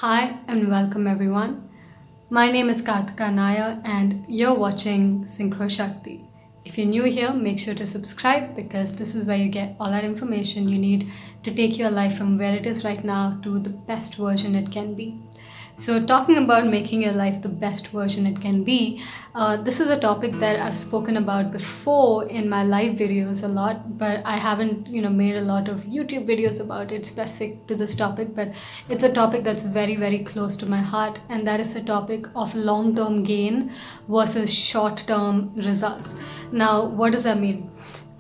Hi and welcome everyone. My name is Kartika Nair and you're watching Synchro Shakti. If you're new here, make sure to subscribe because this is where you get all that information you need to take your life from where it is right now to the best version it can be. So, talking about making your life the best version it can be, this is a topic that I've spoken about before in my live videos a lot, but I haven't, made a lot of YouTube videos about it specific to this topic. But it's a topic that's very, very close to my heart, and that is a topic of long-term gain versus short-term results. Now, what does that mean?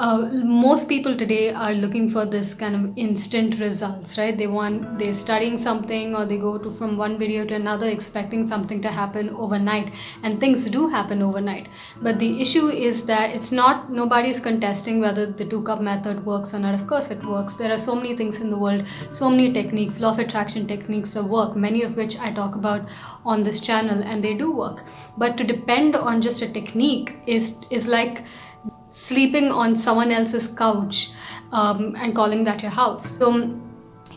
Most people today are looking for this kind of instant results, right? They're studying something or they go to from one video to another expecting something to happen overnight, and things do happen overnight. But the issue is that it's not, nobody is contesting whether the 2 cup method works or not. Of course it works. There are so many things in the world, so many techniques, law of attraction techniques that work, many of which I talk about on this channel, and they do work. But to depend on just a technique is like sleeping on someone else's couch and calling that your house. So,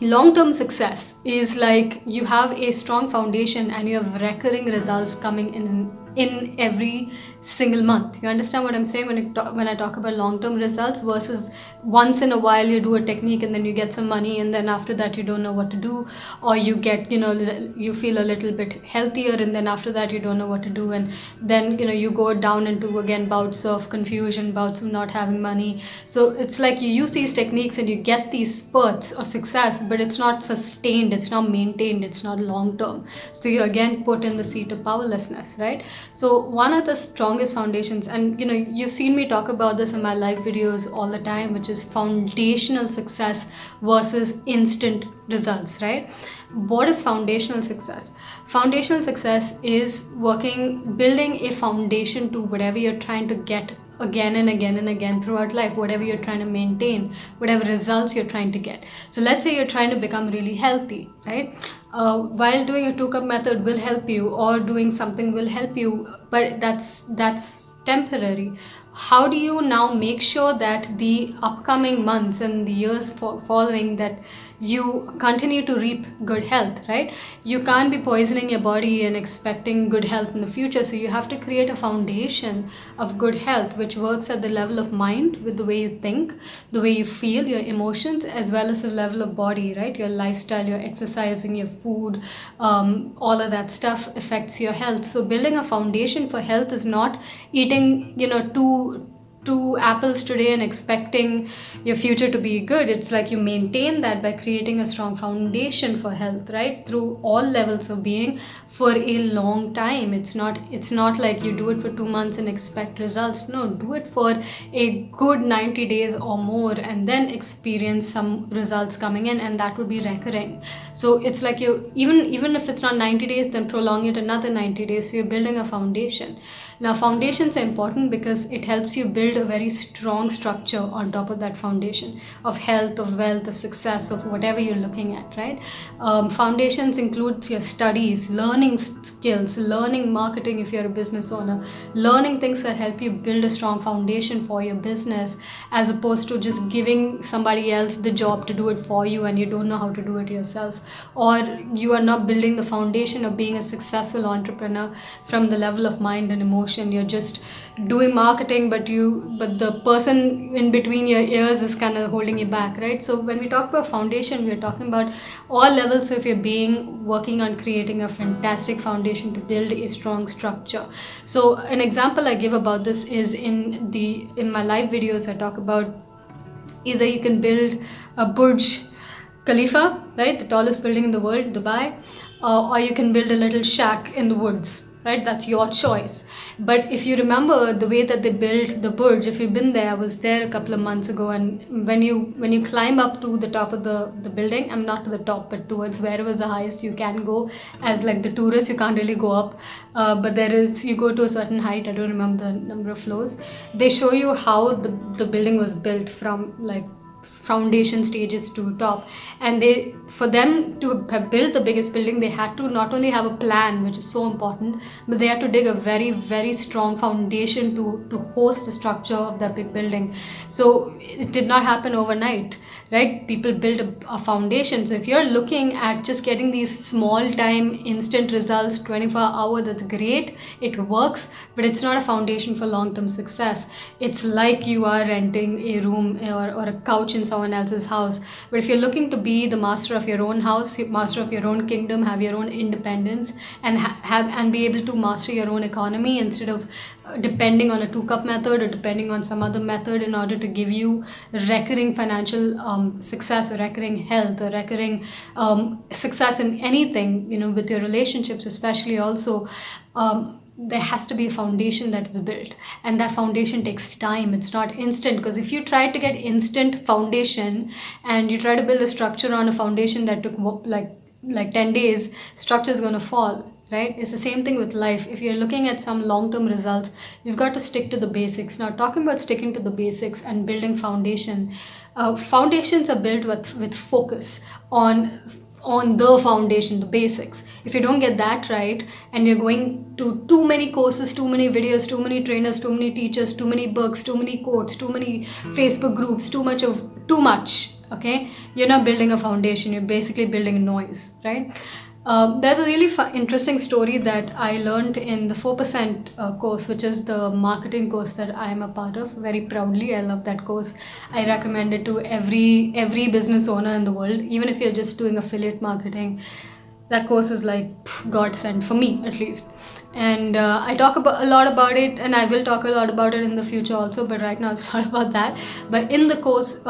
long term success is like you have a strong foundation and you have recurring results coming in every single month. You understand what I'm saying when I talk about long term results versus once in a while you do a technique and then you get some money and then after that you don't know what to do, or you get, you feel a little bit healthier and then after that you don't know what to do, and then you go down into again bouts of confusion, bouts of not having money. So it's like you use these techniques and you get these spurts of success, but it's not sustained, it's not maintained, it's not long term. So you again put in the seat of powerlessness, right? So one of the strongest foundations, and you've seen me talk about this in my live videos all the time, which is foundational success versus instant results, right? What is foundational success? Foundational success is building a foundation to whatever you're trying to get again and again and again throughout life, whatever you're trying to maintain, whatever results you're trying to get. So let's say you're trying to become really healthy, right? While doing a 2 cup method will help you, or doing something will help you, but that's temporary. How do you now make sure that the upcoming months and the years following that you continue to reap good health, right? You can't be poisoning your body and expecting good health in the future. So you have to create a foundation of good health, which works at the level of mind with the way you think, the way you feel, your emotions, as well as the level of body, right? Your lifestyle, your exercising, your food, all of that stuff affects your health. So building a foundation for health is not eating, two apples today and expecting your future to be good. It's like you maintain that by creating a strong foundation for health, right, through all levels of being for a long time. It's not like you do it for 2 months and expect results. No, do it for a good 90 days or more and then experience some results coming in, and that would be recurring. So it's like you, even if it's not 90 days, then prolong it another 90 days. So you're building a foundation. Now, foundations are important because it helps you build a very strong structure on top of that foundation of health, of wealth, of success, of whatever you're looking at, right? Foundations include your studies, learning skills, learning marketing if you're a business owner, learning things that help you build a strong foundation for your business, as opposed to just giving somebody else the job to do it for you and you don't know how to do it yourself, or you are not building the foundation of being a successful entrepreneur from the level of mind and emotion. You're just doing marketing, but the person in between your ears is kind of holding you back, right? So when we talk about foundation, we're talking about all levels of your being working on creating a fantastic foundation to build a strong structure. So an example I give about this is in my live videos. I talk about either you can build a Burj Khalifa, right, the tallest building in the world, Dubai, or you can build a little shack in the woods, right? That's your choice. But if you remember the way that they built the Burj, if you've been there, I was there a couple of months ago, and when you climb up to the top of the building, I'm not to the top, but towards wherever is the highest you can go, as like the tourist, you can't really go up, but you go to a certain height. I don't remember the number of floors. They show you how the building was built from like foundation stages to top, and for them to have built the biggest building, they had to not only have a plan, which is so important, but they had to dig a very, very strong foundation to host the structure of that big building. So it did not happen overnight. right? People build a foundation. So if you're looking at just getting these small time instant results, 24-hour, that's great, it works, but it's not a foundation for long-term success. It's like you are renting a room or a couch in someone else's house. But if you're looking to be the master of your own house, master of your own kingdom, have your own independence, and and be able to master your own economy instead of depending on a 2 cup method or depending on some other method in order to give you recurring financial success or recurring health or recurring success in anything, with your relationships especially also. There has to be a foundation that is built, and that foundation takes time. It's not instant, because if you try to get instant foundation and you try to build a structure on a foundation that took like 10 days, structure is going to fall, right? It's the same thing with life. If you're looking at some long-term results, you've got to stick to the basics. Now, talking about sticking to the basics and building foundation, foundations are built with focus on the foundation, the basics. If you don't get that right, and you're going to too many courses, too many videos, too many trainers, too many teachers, too many books, too many quotes, too many Facebook groups, too much, okay, you're not building a foundation. You're basically building a noise, right? There's a really interesting story that I learned in the 4% course, which is the marketing course that I'm a part of. Very proudly, I love that course. I recommend it to every business owner in the world, even if you're just doing affiliate marketing. That course is like godsend for me, at least. And I talk a lot about it, and I will talk a lot about it in the future also, but right now it's not about that. But in the course,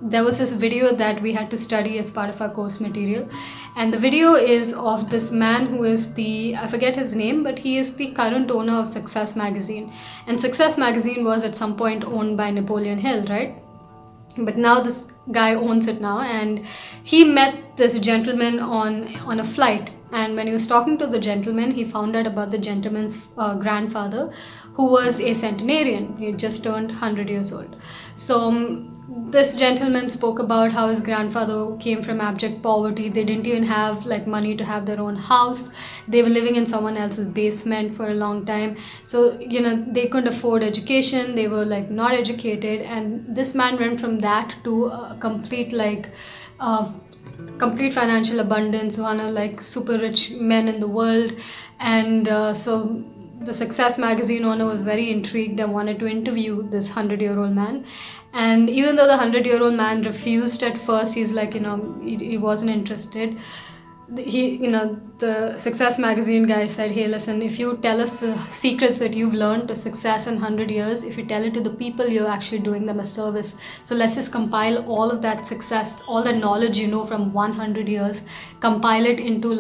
there was this video that we had to study as part of our course material, and the video is of this man who is I forget his name, but he is the current owner of Success Magazine. And Success Magazine was at some point owned by Napoleon Hill, right? But now this guy owns it now, and he met this gentleman on a flight. And when he was talking to the gentleman, he found out about the gentleman's grandfather, who was a centenarian. He had just turned 100 years old. So this gentleman spoke about how his grandfather came from abject poverty. They didn't even have like money to have their own house. They were living in someone else's basement for a long time. So they couldn't afford education. They were like not educated, and this man went from that to a complete financial abundance, one of like super rich men in the world. And so the Success Magazine owner was very intrigued and wanted to interview this 100-year-old man. And even though the 100-year-old man refused at first, he's like, he wasn't interested. The Success Magazine guy said, hey, listen, if you tell us the secrets that you've learned to success in 100 years, if you tell it to the people, you're actually doing them a service. So let's just compile all of that success, all the knowledge from 100 years, compile it into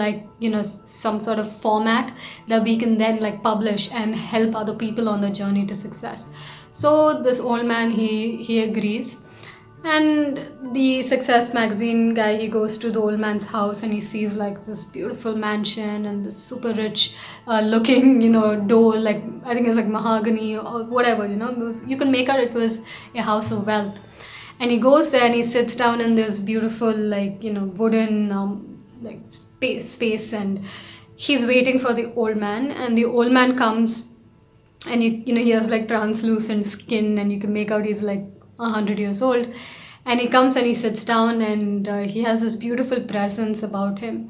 some sort of format that we can then publish and help other people on the journey to success. So this old man, he agrees. And the Success Magazine guy, he goes to the old man's house and he sees this beautiful mansion and this super rich looking, door, I think it's mahogany or whatever, you can make out it was a house of wealth. And he goes there and he sits down in this beautiful, wooden, space, and he's waiting for the old man. And the old man comes, and he has translucent skin, and you can make out he's 100 years old. And he comes and he sits down, and he has this beautiful presence about him.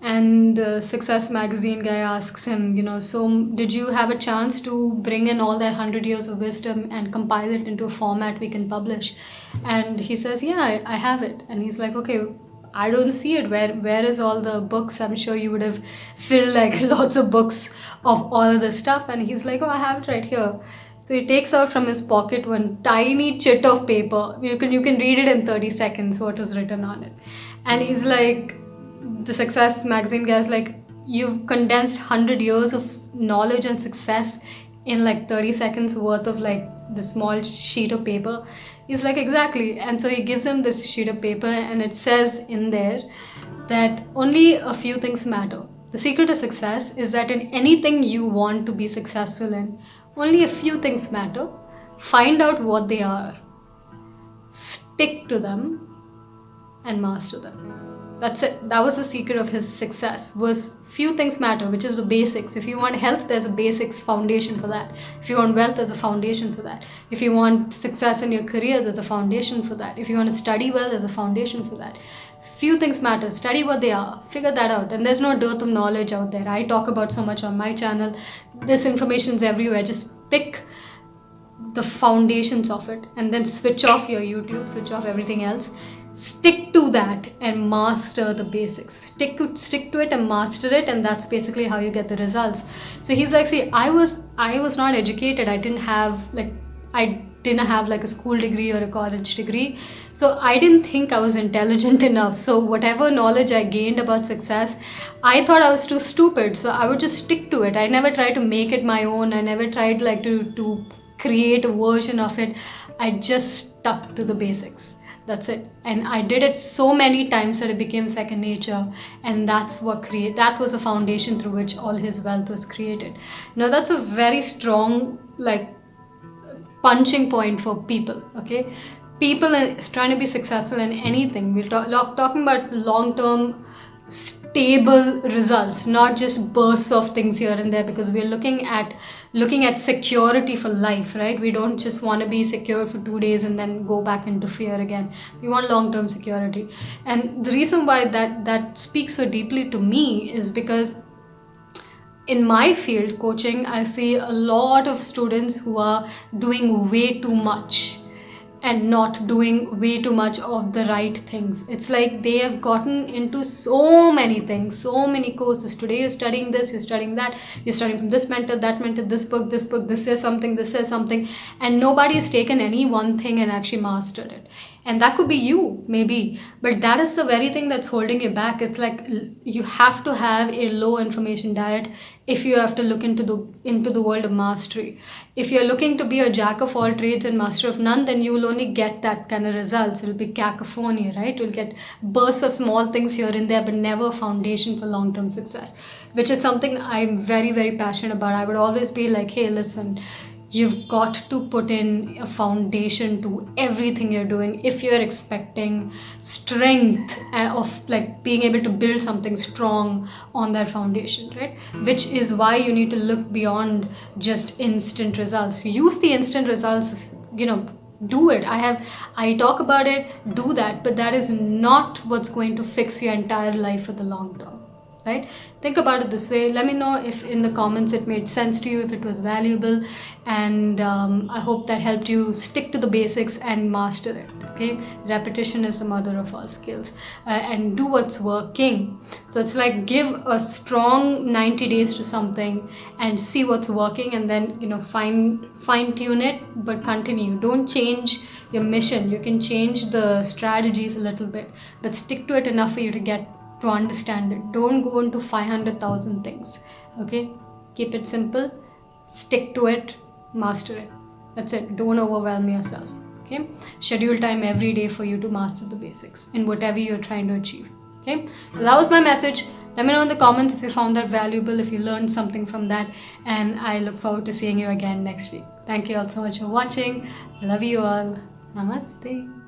And Success Magazine guy asks him, so did you have a chance to bring in all that 100 years of wisdom and compile it into a format we can publish? And he says, yeah, I have it. And he's like, okay, I don't see it. Where is all the books? I'm sure you would have filled lots of books of all of this stuff. And he's like, oh, I have it right here. So he takes out from his pocket one tiny chit of paper. You can read it in 30 seconds what was written on it. And he's like, the Success Magazine guy's like, you've condensed 100 years of knowledge and success in 30 seconds worth of the small sheet of paper. He's like, exactly. And so he gives him this sheet of paper, and it says in there that only a few things matter. The secret of success is that in anything you want to be successful in, only a few things matter. Find out what they are, stick to them, and master them. That's it. That was the secret of his success. Was few things matter, which is the basics. If you want health, there's a basics foundation for that. If you want wealth, there's a foundation for that. If you want success in your career, there's a foundation for that. If you want to study well, there's a foundation for that. Few things matter. Study what they are. Figure that out. And there's no dearth of knowledge out there. I talk about so much on my channel. This information is everywhere. Just pick the foundations of it and then switch off your YouTube, switch off everything else. Stick to that and master the basics. Stick to it and master it, and that's basically how you get the results. So he's like, see, I was not educated. I didn't have like a school degree or a college degree. So I didn't think I was intelligent enough. So whatever knowledge I gained about success, I thought I was too stupid. So I would just stick to it. I never tried to make it my own. I never tried like to create a version of it. I just stuck to the basics. That's it. And I did it so many times that it became second nature. And that was the foundation through which all his wealth was created. Now that's a very strong like punching point for people. Okay, people are trying to be successful in anything. We're talking about long-term stable results, not just bursts of things here and there, because we're looking at security for life, right? We don't just want to be secure for 2 days and then go back into fear again. We want long-term security. And the reason why that speaks so deeply to me is because in my field, coaching, I see a lot of students who are doing way too much and not doing way too much of the right things. It's like they have gotten into so many things, so many courses. Today you're studying this, you're studying that, you're studying from this mentor, that mentor, this book, this says something, and nobody has taken any one thing and actually mastered it. And that could be you, maybe, but that is the very thing that's holding you back. It's like you have to have a low information diet if you have to look into the world of mastery. If you're looking to be a jack of all trades and master of none, then you will only get that kind of results. It'll be cacophony, right? You'll get bursts of small things here and there, but never a foundation for long-term success, which is something I'm very, very passionate about. I would always be like, hey, listen, you've got to put in a foundation to everything you're doing if you're expecting strength of like being able to build something strong on that foundation, right? Which is why you need to look beyond just instant results. Use the instant results, do it. I talk about it, do that, but that is not what's going to fix your entire life for the long term. Right? Think about it this way. Let me know if in the comments it made sense to you, if it was valuable, and I hope that helped you stick to the basics and master it. Okay, repetition is the mother of all skills, and do what's working. So it's like give a strong 90 days to something and see what's working, and then fine tune it, but continue. Don't change your mission. You can change the strategies a little bit, but stick to it enough for you to understand it. Don't go into 500,000 things. Okay, keep it simple, stick to it, master it. That's it. Don't overwhelm yourself. Okay, schedule time every day for you to master the basics in whatever you're trying to achieve. Okay, so that was my message. Let me know in the comments if you found that valuable, if you learned something from that, and I look forward to seeing you again next week. Thank you all so much for watching. I love you all. Namaste.